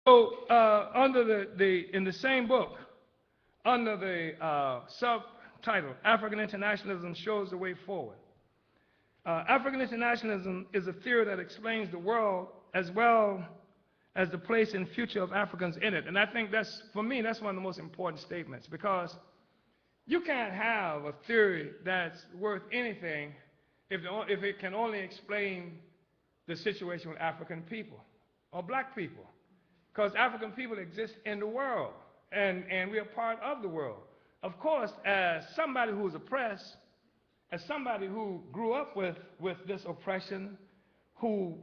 So in the same book, under the subtitle, African Internationalism Shows the Way Forward, African internationalism is a theory that explains the world as well as the place and future of Africans in it. And I think that's, for me, that's one of the most important statements, because you can't have a theory that's worth anything if it can only explain the situation with African people or black people. Because African people exist in the world, and we are part of the world. Of course, as somebody who's oppressed, as somebody who grew up with this oppression, who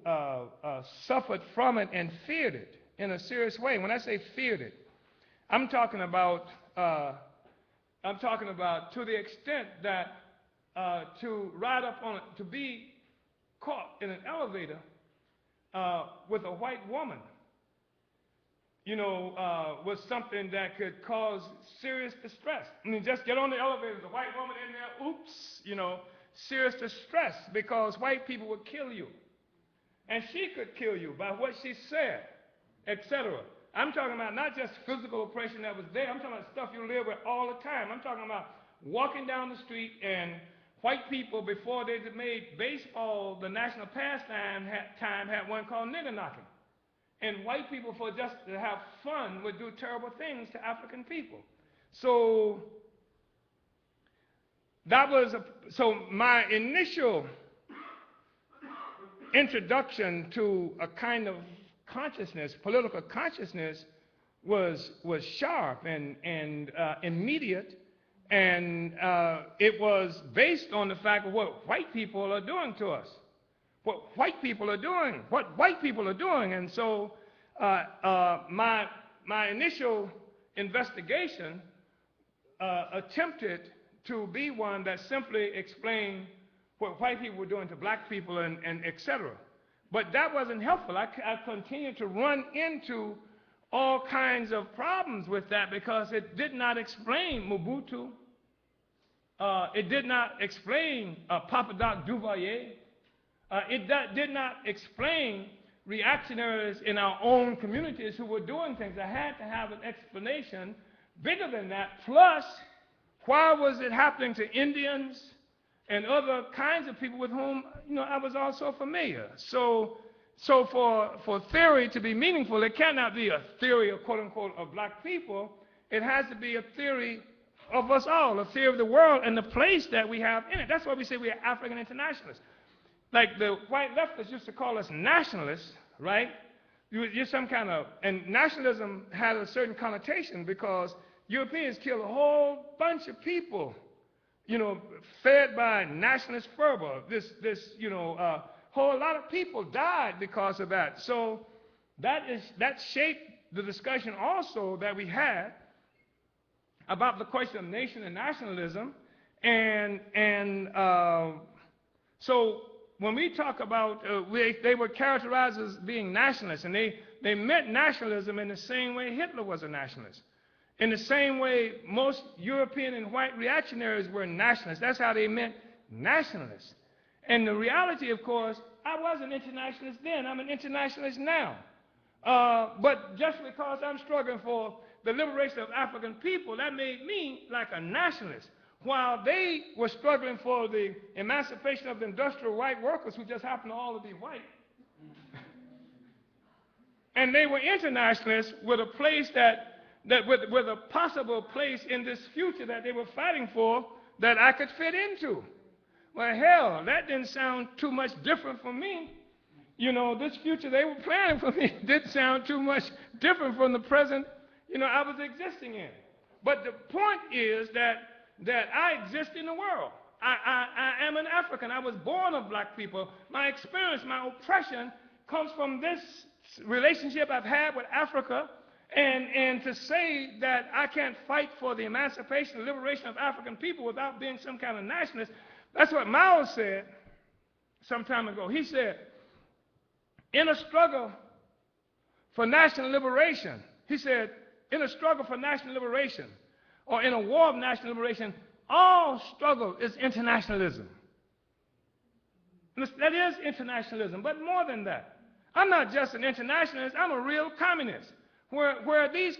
suffered from it and feared it in a serious way. When I say feared it, I'm talking about to the extent that to ride up on it, to be caught in an elevator with a white woman, was something that could cause serious distress. I mean, just get on the elevator, there's a white woman in there, oops, serious distress, because white people would kill you. And she could kill you by what she said, etc. I'm talking about not just physical oppression that was there, I'm talking about stuff you live with all the time. I'm talking about walking down the street and white people, before they made baseball the national pastime, had one called nigger knocking. And white people, for just to have fun, would do terrible things to African people. So so my initial introduction to a kind of consciousness, political consciousness, was sharp and immediate, and it was based on the fact of what white people are doing to us. What white people are doing, and so my initial investigation attempted to be one that simply explained what white people were doing to black people and etc. But that wasn't helpful. I continued to run into all kinds of problems with that, because it did not explain Mobutu. It did not explain Papa Doc Duvalier. It did not explain reactionaries in our own communities who were doing things. I had to have an explanation bigger than that. Plus, why was it happening to Indians and other kinds of people with whom I was also familiar? So for theory to be meaningful, it cannot be a theory of quote unquote of black people. It has to be a theory of us all, a theory of the world and the place that we have in it. That's why we say we are African internationalists. Like the white leftists used to call us nationalists, right? You're some kind of, and nationalism had a certain connotation because Europeans killed a whole bunch of people, fed by nationalist fervor. Whole lot of people died because of that. So that shaped the discussion also that we had about the question of nation and nationalism, so when we talk about, they were characterized as being nationalists, and they meant nationalism in the same way Hitler was a nationalist. In the same way most European and white reactionaries were nationalists. That's how they meant nationalists. And the reality, of course, I was an internationalist then. I'm an internationalist now. But just because I'm struggling for the liberation of African people, that made me like a nationalist. While they were struggling for the emancipation of the industrial white workers who just happened to all to be white. And they were internationalists with a place with a possible place in this future that they were fighting for that I could fit into. Well, hell, that didn't sound too much different from me. This future they were planning for me didn't sound too much different from the present, I was existing in. But the point is that I exist in the world. I am an African. I was born of black people. My experience, my oppression comes from this relationship I've had with Africa. And to say that I can't fight for the emancipation and liberation of African people without being some kind of nationalist, that's what Mao said some time ago. He said, in a struggle for national liberation, he said, in a struggle for national liberation, or in a war of national liberation, all struggle is internationalism. That is internationalism, but more than that. I'm not just an internationalist, I'm a real communist. where these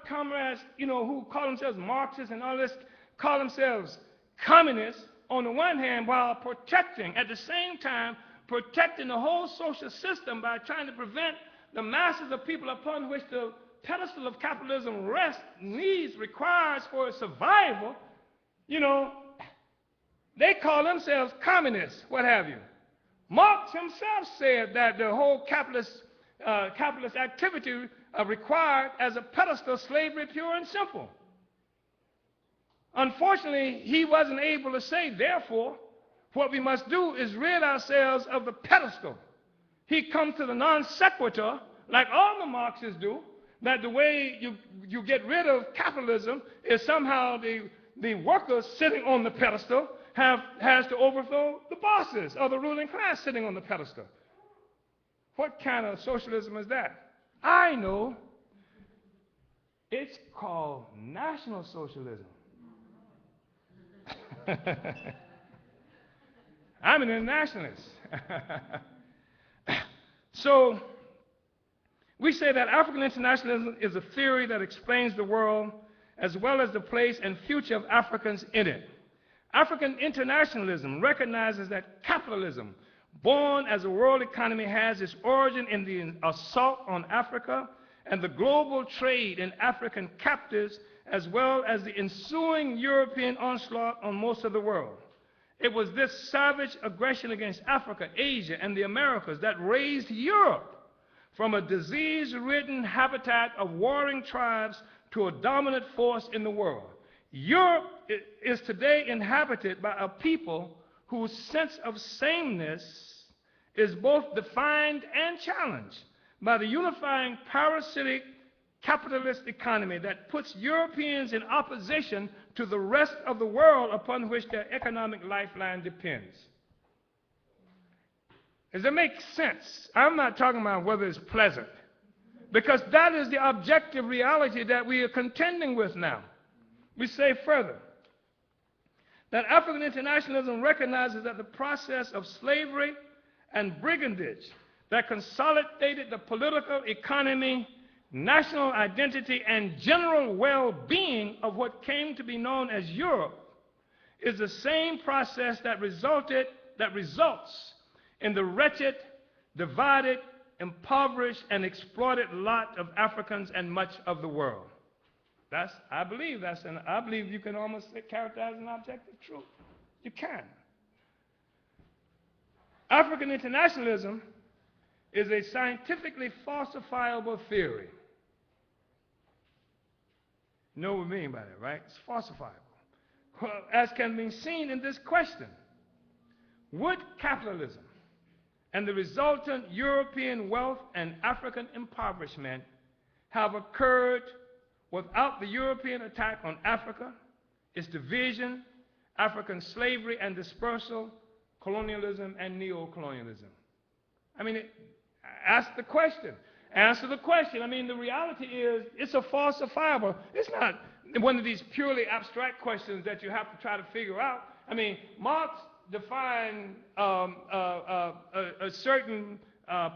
comrades, who call themselves Marxists and all this, call themselves communists on the one hand, while protecting, at the same time, protecting the whole social system by trying to prevent the masses of people upon which the pedestal of capitalism rests, needs, requires for its survival, they call themselves communists, what have you. Marx himself said that the whole capitalist activity required as a pedestal slavery pure and simple. Unfortunately, he wasn't able to say, therefore, what we must do is rid ourselves of the pedestal. He comes to the non sequitur, like all the Marxists do, that the way you get rid of capitalism is somehow the workers sitting on the pedestal has to overthrow the bosses or the ruling class sitting on the pedestal. What kind of socialism is that? I know. It's called National Socialism. I'm an internationalist. So we say that African internationalism is a theory that explains the world as well as the place and future of Africans in it. African internationalism recognizes that capitalism, born as a world economy, has its origin in the assault on Africa and the global trade in African captives, as well as the ensuing European onslaught on most of the world. It was this savage aggression against Africa, Asia, and the Americas that raised Europe from a disease-ridden habitat of warring tribes to a dominant force in the world. Europe is today inhabited by a people whose sense of sameness is both defined and challenged by the unifying parasitic capitalist economy that puts Europeans in opposition to the rest of the world upon which their economic lifeline depends. Does that make sense? I'm not talking about whether it's pleasant, because that is the objective reality that we are contending with now. We say further that African internationalism recognizes that the process of slavery and brigandage that consolidated the political economy, national identity, and general well-being of what came to be known as Europe is the same process that results in the wretched, divided, impoverished, and exploited lot of Africans and much of the world. I believe you can almost characterize an objective truth. You can. African internationalism is a scientifically falsifiable theory. You know what we mean by that, right? It's falsifiable. Well, as can be seen in this question, would capitalism and the resultant European wealth and African impoverishment have occurred without the European attack on Africa, its division, African slavery and dispersal, colonialism and neo-colonialism? I mean, ask the question. Answer the question. I mean, the reality is it's a falsifiable. It's not one of these purely abstract questions that you have to try to figure out. I mean, Marx defined a certain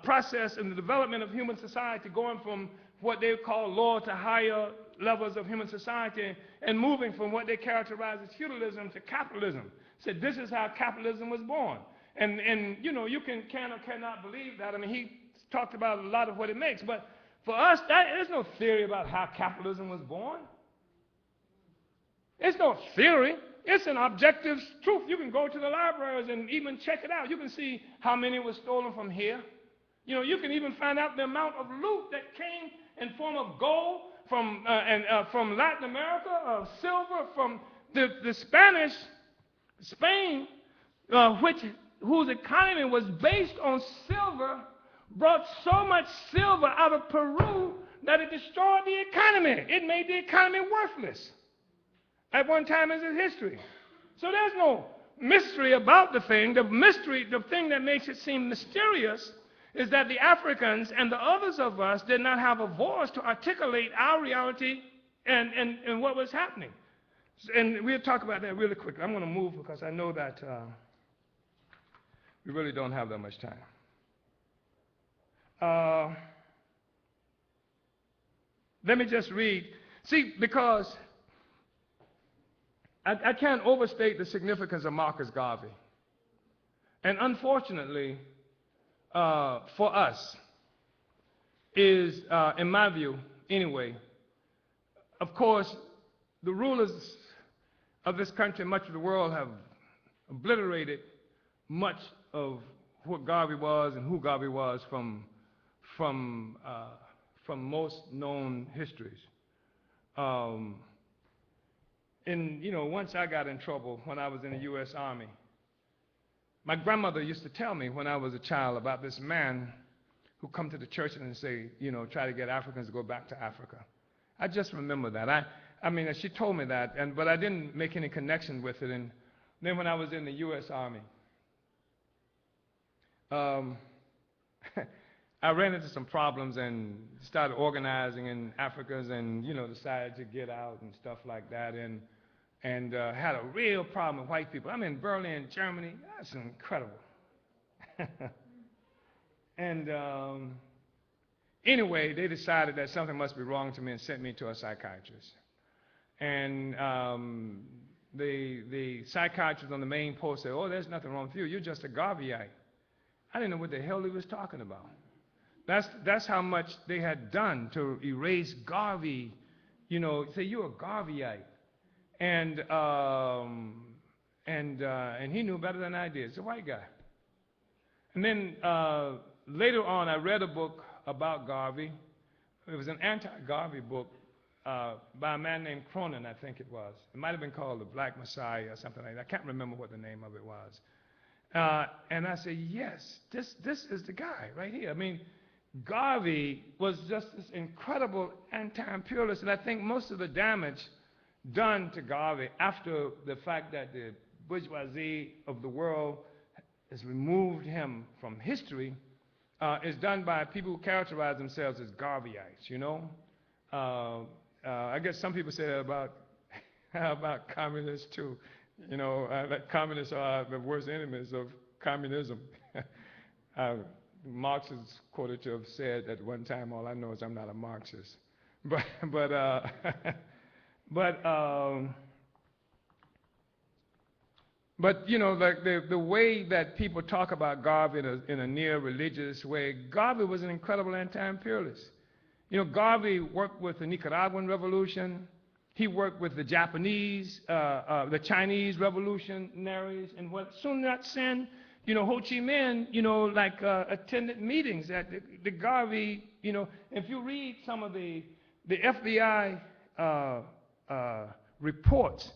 process in the development of human society, going from what they call lower to higher levels of human society and moving from what they characterize as feudalism to capitalism. Said this is how capitalism was born. And you know, you can or cannot believe that. I mean, he talked about a lot of what it makes. But for us, there's no theory about how capitalism was born. It's no theory. It's an objective truth. You can go to the libraries and even check it out. You can see how many was stolen from here. You know, you can even find out the amount of loot that came in form of gold from Latin America, silver from the Spanish, Spain, whose economy was based on silver, brought so much silver out of Peru that it destroyed the economy. It made the economy worthless at one time in its history. So there's no mystery about the thing. The thing that makes it seem mysterious is that the Africans and the others of us did not have a voice to articulate our reality and what was happening. And we'll talk about that really quickly. I'm going to move because I know that we really don't have that much time. Let me just read. See, because I can't overstate the significance of Marcus Garvey. And unfortunately, for us, is, in my view, anyway, of course, the rulers of this country and much of the world have obliterated much of what Garvey was and who Garvey was from most known histories. Once I got in trouble when I was in the U.S. Army, my grandmother used to tell me when I was a child about this man who come to the church and say, try to get Africans to go back to Africa. I just remember that. I mean, she told me that, but I didn't make any connection with it. And then when I was in the U.S. Army, I ran into some problems and started organizing in Africans and, decided to get out and stuff like that, and had a real problem with white people. I'm in Berlin, Germany. That's incredible. And anyway, they decided that something must be wrong to me and sent me to a psychiatrist. And the psychiatrist on the main post said, "Oh, there's nothing wrong with you. You're just a Garveyite." I didn't know what the hell he was talking about. That's how much they had done to erase Garvey. Say you're a Garveyite, and he knew better than I did. It's a white guy. And then later on, I read a book about Garvey. It was an anti-Garvey book by a man named Cronin, I think it was. It might have been called The Black Messiah or something like that. I can't remember what the name of it was. And I said, yes, this is the guy right here. I mean, Garvey was just this incredible anti-imperialist, and I think most of the damage done to Garvey after the fact that the bourgeoisie of the world has removed him from history is done by people who characterize themselves as Garveyites, I guess some people say that about communists too. That communists are the worst enemies of communism. Marx is quoted to have said at one time, "All I know is I'm not a Marxist." But like the way that people talk about Garvey in a near religious way, Garvey was an incredible anti-imperialist. Garvey worked with the Nicaraguan Revolution. He worked with the Japanese, the Chinese revolutionaries, and what Sun Yat-sen, Ho Chi Minh, attended meetings at the Garvey, if you read some of the FBI reports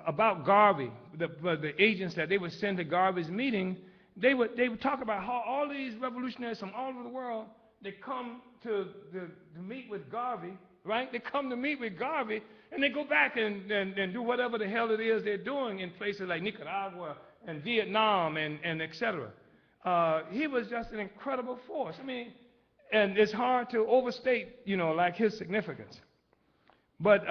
about Garvey, the agents that they would send to Garvey's meeting, they would talk about how all these revolutionaries from all over the world, they come to meet with Garvey, right? They come to meet with Garvey, and they go back and do whatever the hell it is they're doing in places like Nicaragua and Vietnam and et cetera. He was just an incredible force. I mean, and it's hard to overstate, his significance. But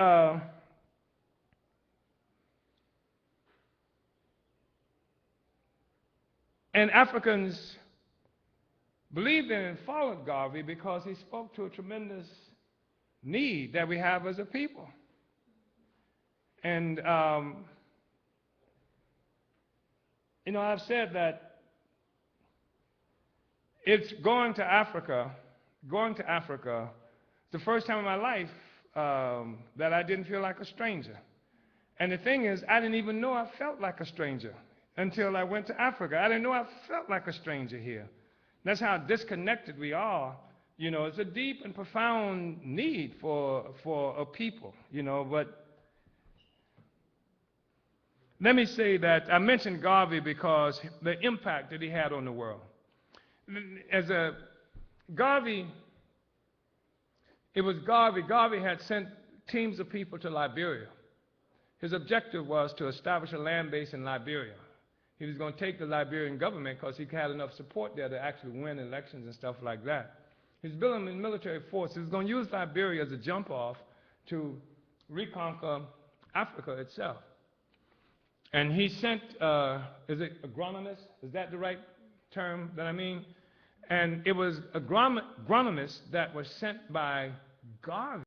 and Africans believed in and followed Garvey because he spoke to a tremendous need that we have as a people. And, I've said that it's going to Africa, the first time in my life that I didn't feel like a stranger. And the thing is, I didn't even know I felt like a stranger until I went to Africa. I didn't know I felt like a stranger here. That's how disconnected we are. It's a deep and profound need for a people, but let me say that I mentioned Garvey because the impact that he had on the world. Garvey had sent teams of people to Liberia. His objective was to establish a land base in Liberia. He was going to take the Liberian government because he had enough support there to actually win elections and stuff like that. He's building a military force. He was going to use Liberia as a jump-off to reconquer Africa itself. And he sent, is it agronomists? Is that the right term that I mean? And it was agronomists that were sent by Garvey.